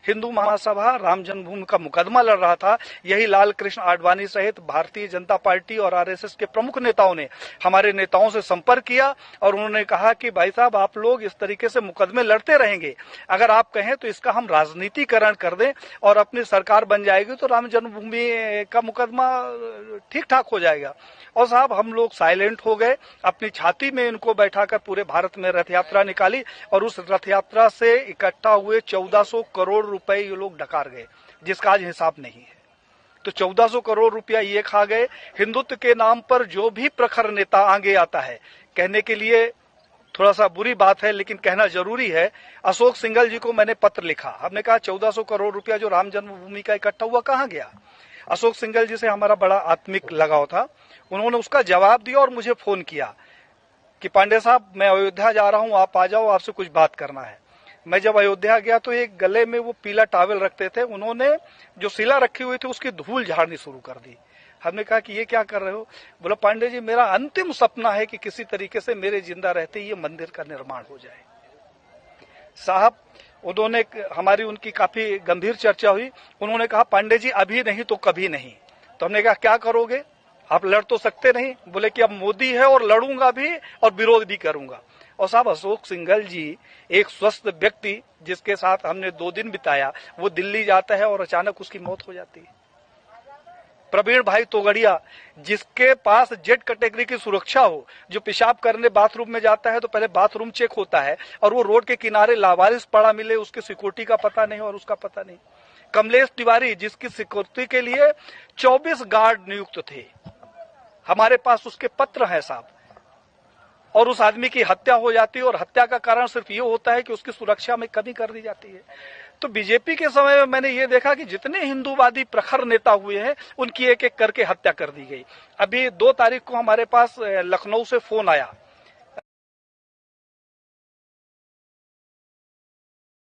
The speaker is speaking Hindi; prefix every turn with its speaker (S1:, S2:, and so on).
S1: हिंदू महासभा राम जन्मभूमि का मुकदमा लड़ रहा था, यही लाल कृष्ण आडवाणी सहित भारतीय जनता पार्टी और आरएसएस के प्रमुख नेताओं ने हमारे नेताओं से संपर्क किया और उन्होंने कहा कि भाई साहब आप लोग इस तरीके से मुकदमे लड़ते रहेंगे, अगर आप कहें तो इसका हम राजनीतिकरण कर दें और अपनी सरकार बन जाएगी तो राम जन्मभूमि का मुकदमा ठीक ठाक हो जाएगा। और साहब हम लोग साइलेंट हो गए, अपनी छाती में इनको बैठाकर पूरे भारत में रथ यात्रा निकाली और उस रथ यात्रा से इकट्ठा हुए 1400 करोड़ रुपए ये लोग डकार गए, जिसका आज हिसाब नहीं है। तो 1400 करोड़ रुपया ये खा गए। हिंदुत्व के नाम पर जो भी प्रखर नेता आगे आता है, कहने के लिए थोड़ा सा बुरी बात है लेकिन कहना जरूरी है, अशोक सिंघल जी को मैंने पत्र लिखा। हमने कहा 1400 करोड़ रुपया जो राम जन्मभूमि का इकट्ठा हुआ कहां गया। अशोक सिंघल जी से हमारा बड़ा आत्मिक लगाव था, उन्होंने उसका जवाब दिया और मुझे फोन किया कि पांडे साहब मैं अयोध्या जा रहा हूं, आप आ जाओ, आपसे कुछ बात करना है। मैं जब अयोध्या गया तो एक गले में वो पीला टॉवल रखते थे, उन्होंने जो शिला रखी हुई थी उसकी धूल झाड़नी शुरू कर दी। हमने कहा कि ये क्या कर रहे हो। बोला पांडे जी मेरा अंतिम सपना है कि किसी तरीके से मेरे जिंदा रहते ये मंदिर का निर्माण हो जाए। साहब उन्होंने हमारी उनकी काफी गंभीर चर्चा हुई। उन्होंने कहा पांडे जी अभी नहीं तो कभी नहीं। तो हमने कहा क्या करोगे, आप लड़ तो सकते नहीं। बोले कि अब मोदी है और लड़ूंगा भी और विरोध भी करूंगा। और साहब अशोक सिंघल जी एक स्वस्थ व्यक्ति जिसके साथ हमने 2 दिन बिताया, वो दिल्ली जाता है और अचानक उसकी मौत हो जाती है। प्रवीण भाई तोगड़िया जिसके पास जेड कैटेगरी की सुरक्षा हो, जो पेशाब करने बाथरूम में जाता है तो पहले बाथरूम चेक होता है और वो रोड के किनारे लावारिस पड़ा मिले, उसकी सिक्योरिटी का पता नहीं और उसका पता नहीं। कमलेश तिवारी जिसकी सिक्योरिटी के लिए 24 गार्ड नियुक्त थे, हमारे पास उसके पत्र हैं साहब, और उस आदमी की हत्या हो जाती है और हत्या का कारण सिर्फ ये होता है कि उसकी सुरक्षा में कमी कर दी जाती है। तो बीजेपी के समय में मैंने ये देखा कि जितने हिंदूवादी प्रखर नेता हुए हैं उनकी एक एक करके हत्या कर दी गई। अभी 2 तारीख को हमारे पास लखनऊ से फोन आया